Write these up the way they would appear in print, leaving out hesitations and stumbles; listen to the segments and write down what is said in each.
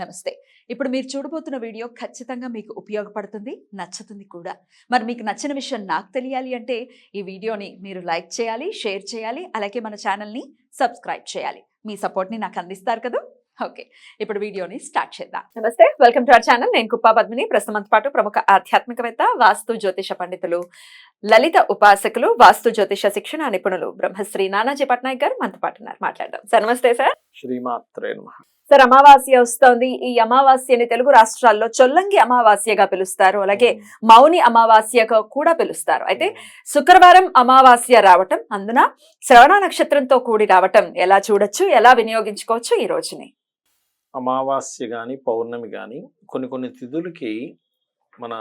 నమస్తే. ఇప్పుడు మీరు చూడబోతున్న వీడియో ఖచ్చితంగా మీకు ఉపయోగపడుతుంది, నచ్చుతుంది కూడా. మరి మీకు నచ్చిన విషయం నాకు తెలియాలి అంటే ఈ వీడియోని మీరు లైక్ చేయాలి, షేర్ చేయాలి, అలాగే మన ఛానల్‌ని సబ్స్క్రైబ్ చేయాలి. మీ సపోర్ట్‌ని నాకు అందిస్తారు కదూ! ఓకే. ఇప్పుడు వీడియోని స్టార్ట్ చేద్దాం. నమస్తే. Welcome to our channel. నేను కుప్పా పద్మిని. ప్రస్తుతంతో పాటు ప్రముఖ ఆధ్యాత్మికవేత్త, వాస్తు జ్యోతిష పండితులు, లలిత ఉపాసకులు, వాస్తు జ్యోతిష శిక్షణ నిపుణులు బ్రహ్మశ్రీ నానాజీ పట్నాయక్ గారు మనతో పాటు ఉన్నారు. మాట్లాడదాం. సార్ నమస్తే సార్. శ్రీమాత్రే నమః. సార్, అమావాస్య వస్తోంది. ఈ అమావాస్యని తెలుగు రాష్ట్రాల్లో చొల్లంగి అమావాస్యగా పిలుస్తారు, అలాగే మౌని అమావాస్యగా కూడా పిలుస్తారు. అయితే శుక్రవారం అమావాస్య రావటం, అందున శ్రవణ నక్షత్రంతో కూడి రావటం ఎలా చూడొచ్చు, ఎలా వినియోగించుకోవచ్చు ఈ రోజుని? అమావాస్య గాని పౌర్ణమి గాని కొన్ని తిథులకి మన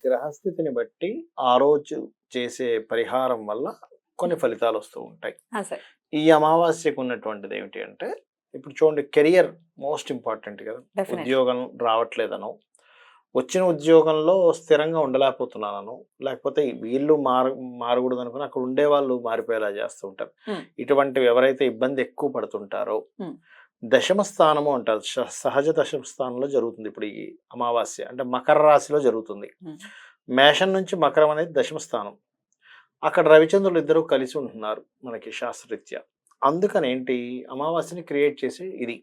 గ్రహస్థితిని బట్టి ఆ రోజు చేసే పరిహారం వల్ల కొన్ని ఫలితాలు వస్తూ ఉంటాయి. ఈ అమావాస్యకు ఉన్నటువంటిది ఏమిటి అంటే, ఇప్పుడు చూడండి, కెరియర్ మోస్ట్ ఇంపార్టెంట్ కదా. ఉద్యోగం రావట్లేదనో, వచ్చిన ఉద్యోగంలో స్థిరంగా ఉండలేకపోతున్నాను, లేకపోతే వీళ్ళు మారకూడదు అనుకుని అక్కడ ఉండే వాళ్ళు మారిపోయేలా చేస్తూ ఉంటారు. ఇటువంటివి ఎవరైతే ఇబ్బంది ఎక్కువ పడుతుంటారో, దశమ స్థానము అంటారు, సహజ దశమ స్థానంలో జరుగుతుంది. ఇప్పుడు ఈ అమావాస్య అంటే మకర రాశిలో జరుగుతుంది. మేషం నుంచి మకరం అనేది దశమ స్థానం. అక్కడ రవిచంద్రులు ఇద్దరు కలిసి ఉంటున్నారు మనకి శాస్త్రరీత్యా. అందుకని ఏంటి, అమావాస్యని క్రియేట్ చేసి ఇది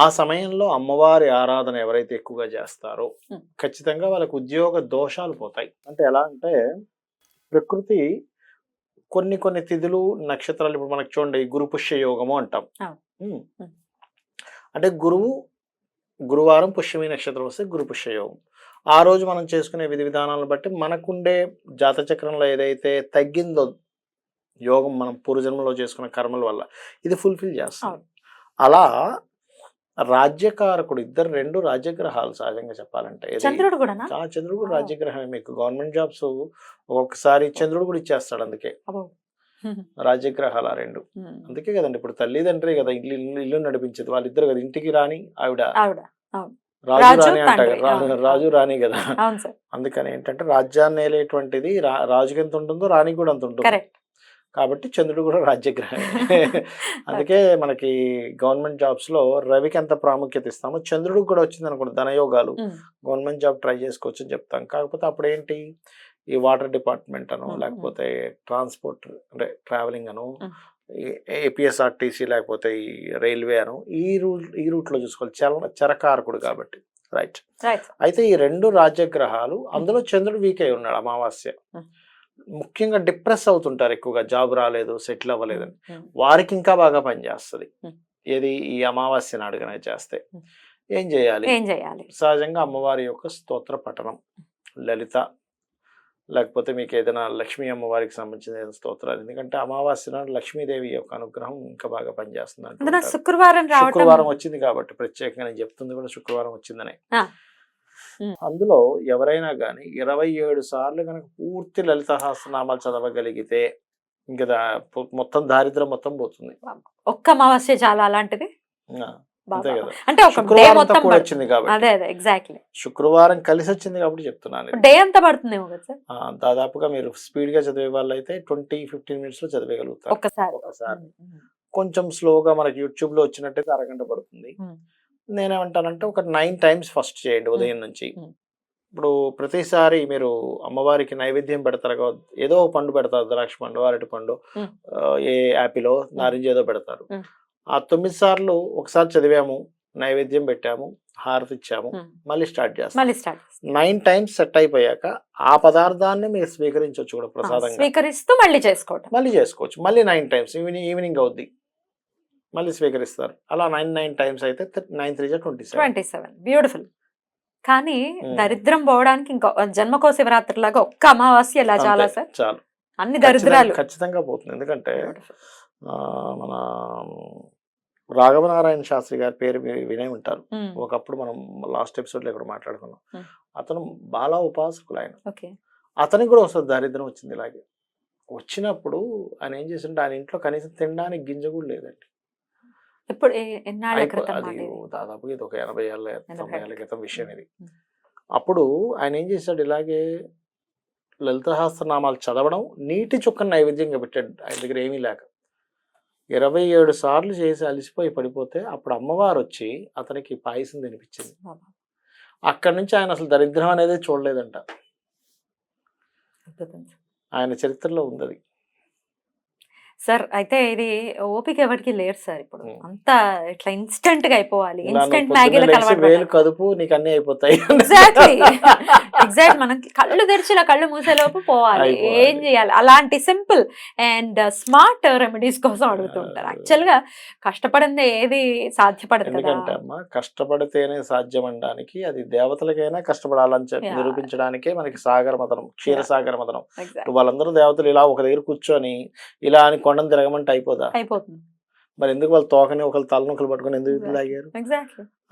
ఆ సమయంలో అమ్మవారి ఆరాధన ఎవరైతే ఎక్కువగా చేస్తారో ఖచ్చితంగా వాళ్ళకి ఉద్యోగ దోషాలు పోతాయి. అంటే ఎలా అంటే, ప్రకృతి కొన్ని తిథులు నక్షత్రాలు, ఇప్పుడు మనకు చూడండి గురు పుష్య యోగము అంటాం. అంటే గురువారం పుష్యమి నక్షత్రం వస్తే గురు పుష్య యోగం. ఆ రోజు మనం చేసుకునే విధి విధానాలను బట్టి మనకుండే జాతచక్రంలో ఏదైతే తగ్గిందో యోగం, మనం పూర్వజన్మలో చేసుకున్న కర్మల వల్ల ఇది ఫుల్ఫిల్ చేస్తాం. అలా రాజ్యకారకుడు రెండు రాజ్యగ్రహాలు సహజంగా చెప్పాలంటే. చంద్రుడు కూడా రాజ్యగ్రహమే. మీకు గవర్నమెంట్ జాబ్స్ ఒక్కొక్కసారి చంద్రుడు కూడా ఇచ్చేస్తాడు. అందుకే రాజ్యగ్రహాలు ఆ రెండు. అందుకే కదండి ఇప్పుడు తల్లిదండ్రి కదా ఇల్లు నడిపించేది, వాళ్ళిద్దరు కదా. ఇంటికి రాని ఆవిడ రాజు రాణి అంటారు, రాజు రాణి కదా. అందుకని ఏంటంటే రాజ్యాన్ని ఏలేటువంటిది రాజుకి ఎంత ఉంటుందో రాణికి కూడా అంత ఉంటుంది. కాబట్టి చంద్రుడు కూడా రాజ్యగ్రహమే. అందుకే మనకి గవర్నమెంట్ జాబ్స్ లో రవికి ఎంత ప్రాముఖ్యత ఇస్తామో చంద్రుడికి కూడా వచ్చింది అనుకోండి, ధనయోగాలు, గవర్నమెంట్ జాబ్ ట్రై చేసుకోవచ్చు అని చెప్తాం. కాకపోతే అప్పుడు ఏంటి, ఈ వాటర్ డిపార్ట్మెంట్ అను, లేకపోతే ట్రాన్స్పోర్ట్ అంటే ట్రావెలింగ్ అను, ఏపీఎస్ఆర్టీసీ లేకపోతే ఈ రైల్వే అను, ఈ రూట్ లో చూసుకోవాలి. చరకారకుడు కాబట్టి. రైట్. అయితే ఈ రెండు రాజ్యగ్రహాలు, అందులో చంద్రుడు వీక్ అయి ఉన్నాడు అమావాస్య. ముఖ్యంగా డిప్రెస్ అవుతుంటారు ఎక్కువగా, జాబ్ రాలేదు, సెటిల్ అవ్వలేదని. వారికి ఇంకా బాగా పనిచేస్తుంది ఏది, ఈ అమావాస్య నాడు కనుక చేస్తే. ఏం చేయాలి? సహజంగా అమ్మవారి యొక్క స్తోత్ర పఠనం, లలిత, లేకపోతే మీకు ఏదైనా లక్ష్మీ అమ్మవారికి సంబంధించిన స్తోత్రాలు. ఎందుకంటే అమావాస్య నాడు లక్ష్మీదేవి యొక్క అనుగ్రహం ఇంకా బాగా పనిచేస్తుంది అంటే. శుక్రవారం వచ్చింది కాబట్టి ప్రత్యేకంగా నేను చెప్తుంది కూడా శుక్రవారం వచ్చిందనే. అందులో ఎవరైనా కానీ 27 సార్లు కనుక పూర్తి లలిత సహస్రనామాలు చదవగలిగితే ఇంకా మొత్తం దారిద్రం మొత్తం పోతుంది. ఒక్క అమావాస్య చాలా అలాంటిది. అంతే కదా. అంటే శుక్రవారం కూడా వచ్చింది కాబట్టి, శుక్రవారం కలిసి వచ్చింది కాబట్టి చెప్తున్నాను. డే అంతా పడుతుంది దాదాపుగా మీరు స్పీడ్ గా చదివే వాళ్ళు అయితే 20-15 minutes లో చదివేయగలుగుతారు ఒకసారి. కొంచెం స్లోగా మనకి యూట్యూబ్ లో వచ్చినట్టయితే అరగంట పడుతుంది. నేనేమంటానంటే ఒక 9 times ఫస్ట్ చేయండి ఉదయం నుంచి. ఇప్పుడు ప్రతిసారి మీరు అమ్మవారికి నైవేద్యం పెడతారు, ఏదో పండు పెడతారు, ద్రాక్ష పండు, అరటి పండు, ఏ యాపిల్, నారింజ ఏదో పెడతారు. ఆ 9 సార్లు ఒకసారి చదివాము, నైవేద్యం పెట్టాము, హారతి ఇచ్చాము, మళ్ళీ స్టార్ట్ చేస్తాం. 9 times సెట్ అయిపోయాక ఆ పదార్థాన్ని మీరు స్వీకరించవచ్చు కూడా ప్రసాదంగా. స్వీకరిస్తూ మళ్ళీ చేసుకోవచ్చు. మళ్ళీ 9 times ఈవినింగ్ అవుద్ది, మళ్ళీ స్వీకరిస్తారు. అలా 9 times అయితే 9 3 27. బ్యూటిఫుల్. కానీ దరిద్రం పోవడానికి ఇంకా జన్మకో శివరాత్రి లాగా ఒక్క అమావాస్య ఇలా చాలా సార్, చాలు, అన్ని దరిద్రాలు ఖచ్చితంగా పోతుంది. ఎందుకంటే మన రాఘవనారాయణ శాస్త్రి గారి పేరు వినే ఉంటారు. ఒకప్పుడు మనం లాస్ట్ ఎపిసోడ్ లో ఇక్కడ మాట్లాడుకున్నాం. అతను బాలా ఉపాసకులు ఆయన. అతనికి కూడా ఒకసారి దారిద్రం వచ్చింది ఇలాగే. వచ్చినప్పుడు ఆయన ఏం చేసింటే, ఆయన ఇంట్లో కనీసం తినడానికి గింజ కూడా లేదండి. అది దాదాపు ఇది ఒక 80 ఏళ్ళ 90 ఏళ్ళ క్రితం విషయం ఇది. అప్పుడు ఆయన ఏం చేశాడు, ఇలాగే లలిత సహస్రనామాలు చదవడం, నీటి చుక్కను నైవేద్యంగా పెట్టాడు ఆయన దగ్గర ఏమీ లేక. 27 సార్లు చేసి అలిసిపోయి పడిపోతే అప్పుడు అమ్మవారు వచ్చి అతనికి పాయసం తినిపించింది. అక్కడి నుంచి ఆయన అసలు దరిద్రం అనేది చూడలేదంట. ఆయన చరిత్రలో ఉంది సార్. అయితే ఇది ఓపిక ఎవరికి లేరు సార్ ఇప్పుడు. అంతా ఇట్లా ఇన్స్టెంట్ గా అయిపోవాలి. ఇన్స్టెంట్ మ్యాగీలకు అలవాటు వేలు కదుపు నీకు అన్ని అయిపోతాయి. ఎగ్జాక్ట్ మనం కళ్ళు తెరిచి కళ్ళు మూసేలోపు పోవాలి. ఏం చేయాలి? అలాంటి సింపుల్ అండ్ స్మార్ట్ రెమెడీస్ కోసం అడుగుతుంటారు. యాక్చువల్ గా కష్టపడింది ఏది సాధ్యపడదు. ఎందుకంటే అమ్మా కష్టపడితేనే సాధ్యం అనడానికి, అది దేవతలకైనా కష్టపడాలని చెప్పి నిరూపించడానికే మనకి సాగర మతనం, క్షీరసాగర మతనం. వాళ్ళందరూ దేవతలు ఇలా ఒక దగ్గర కూర్చొని ఇలా అని కొండను తిరగమంటే అయిపోతుంది. మరి ఎందుకు వాళ్ళు తోకని ఒకళ్ళు తలనొకలు పట్టుకొని ఎందుకు లాగారు?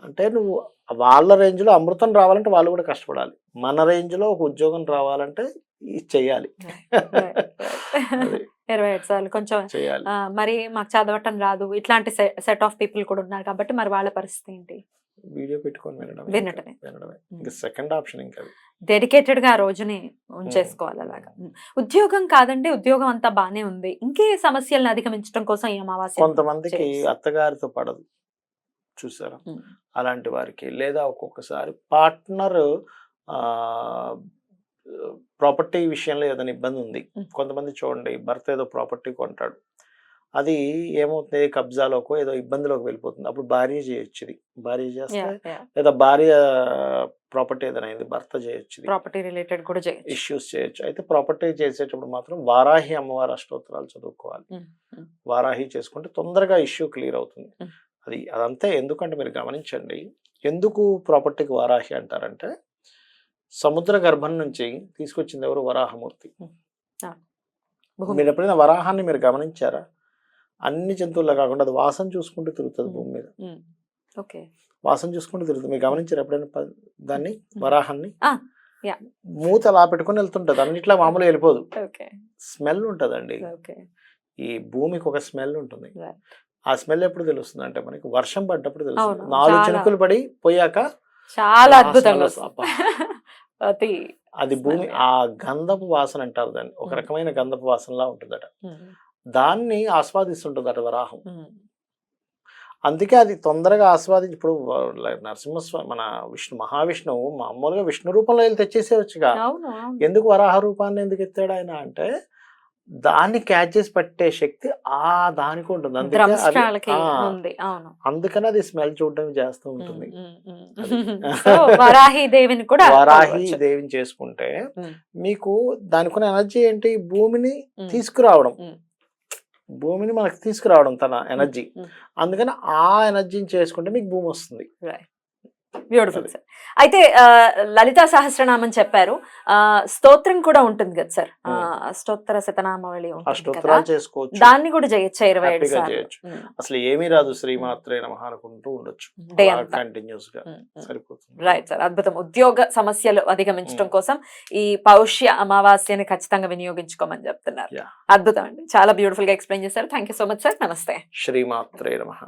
అంటే నువ్వు వాళ్ళ రేంజ్ లో అమృతం రావాలంటే వాళ్ళు కూడా కష్టపడాలి. మన రేంజ్ లో ఒక ఉద్యోగం రావాలంటే ఇది చెయ్యాలి. 27 సార్లు కొంచెం చేయాలి. మరి మాకు చదవటం రాదు ఇట్లాంటి సెట్ ఆఫ్ పీపుల్ కూడా ఉన్నారు కాబట్టి మరి వాళ్ళ పరిస్థితి ఏంటి? వీడియో పెట్టుకొని వినటమే. Second option. ఇంకా డెడికేటెడ్ గా ఆ రోజుని ఉంచేసుకోవాలి. అలాగా ఉద్యోగం కాదండి, ఉద్యోగం అంతా బానే ఉంది, ఇంకే సమస్యలను అధిగమించడం కోసం ఈ అమావాస్య. కొంతమందికి అత్తగారితో పడదు చూసారా, అలాంటి వారికి, లేదా ఒక్కొక్కసారి పార్ట్నర్ ప్రాపర్టీ విషయంలో ఏదైనా ఇబ్బంది ఉంది. కొంతమంది చూడండి భర్త ఏదో ప్రాపర్టీ కొంటాడు, అది ఏమవుతుంది కబ్జాలోకో ఏదో ఇబ్బందిలోకి వెళ్ళిపోతుంది. అప్పుడు భార్య చేయొచ్చు, ఇది భార్య చేస్తే, లేదా భార్య ప్రాపర్టీ ఏదైనా అయింది భర్త చేయొచ్చు, ప్రాపర్టీ రిలేటెడ్ కూడా ఇష్యూస్ చేయొచ్చు. అయితే ప్రాపర్టీ చేసేటప్పుడు మాత్రం వారాహి అమ్మవారి అష్టోత్తరాలు చదువుకోవాలి. వారాహి చేసుకుంటే తొందరగా ఇష్యూ క్లియర్ అవుతుంది. అదంతే. ఎందుకంటే మీరు గమనించండి, ఎందుకు ప్రాపర్టీకి వారాహి అంటారంటే సముద్ర గర్భం నుంచి తీసుకొచ్చింది ఎవరు? వరాహమూర్తి. మీరు ఎప్పుడైనా వరాహాన్ని మీరు గమనించారా? అన్ని జంతువుల్లో కాకుండా అది వాసన చూసుకుంటూ తిరుగుతుంది భూమి మీద. వాసన చూసుకుంటూ తిరుగుతుంది. మీరు గమనించారు ఎప్పుడైనా దాన్ని? వరాహాన్ని మూత అలా పెట్టుకుని వెళ్తుంటది, అన్నిట్లా మామూలుగా వెళ్ళిపోదు. స్మెల్ ఉంటదండి. ఈ భూమికి ఒక స్మెల్ ఉంటుంది. ఆ స్మెల్ ఎప్పుడు తెలుస్తుంది అంటే మనకి వర్షం పడ్డప్పుడు తెలుస్తుంది. 4 చినుకులు పడి పోయాక చాలా అద్భుతంగా అది భూమి ఆ గంధపు వాసన అంటారు దాన్ని. ఒక రకమైన గంధపు వాసనలా ఉంటుందట. దాన్ని ఆస్వాదిస్తుంటుందట వరాహం. అందుకే అది తొందరగా ఆస్వాదించి, ఇప్పుడు నరసింహస్వామి మన మహావిష్ణువు మామూలుగా విష్ణు రూపంలో వెళ్ళి తెచ్చేసేవచ్చుగా, ఎందుకు వరాహ రూపాన్ని ఎందుకు ఎత్తాడు ఆయన అంటే దాన్ని క్యాచ్ చేసి పట్టే శక్తి దానికి ఉంటుంది. అందుకని అది స్మెల్ చూడడం చేస్తూ ఉంటుంది. వరాహి దేవిని కూడా వరాహి దేవిని చేసుకుంటే మీకు దానికి ఎనర్జీ ఏంటి? భూమిని తీసుకురావడం, భూమిని మనకు తీసుకురావడం తన ఎనర్జీ. అందుకని ఆ ఎనర్జీని చేసుకుంటే మీకు భూమి వస్తుంది. Beautiful sir. అయితే లలితా సహస్రనామం చెప్పారు, స్తోత్రం కూడా ఉంటుంది కదా సార్, అష్టోత్తర శతనామావళి చేసుకోవచ్చు, దాన్ని కూడా చేయొచ్చు 27 సార్లు. అసలు ఏమీ రాదు, శ్రీమాత్రే నమః అనుకుంటూ ఉండొచ్చు కంటిన్యూస్ గా, సరిపోతుంది. రైట్ సార్, అద్భుతం. ఉద్యోగ సమస్యలు అధిగమించడం కోసం ఈ పౌష్య అమావాస్యని ఖచ్చితంగా వినియోగించుకోమని చెప్తున్నారు. అద్భుతం అండి, చాలా బ్యూటిఫుల్ గా ఎక్స్ప్లెయిన్ చేశారు. Thank you so much sir. నమస్తే. శ్రీమాత్రే నమః.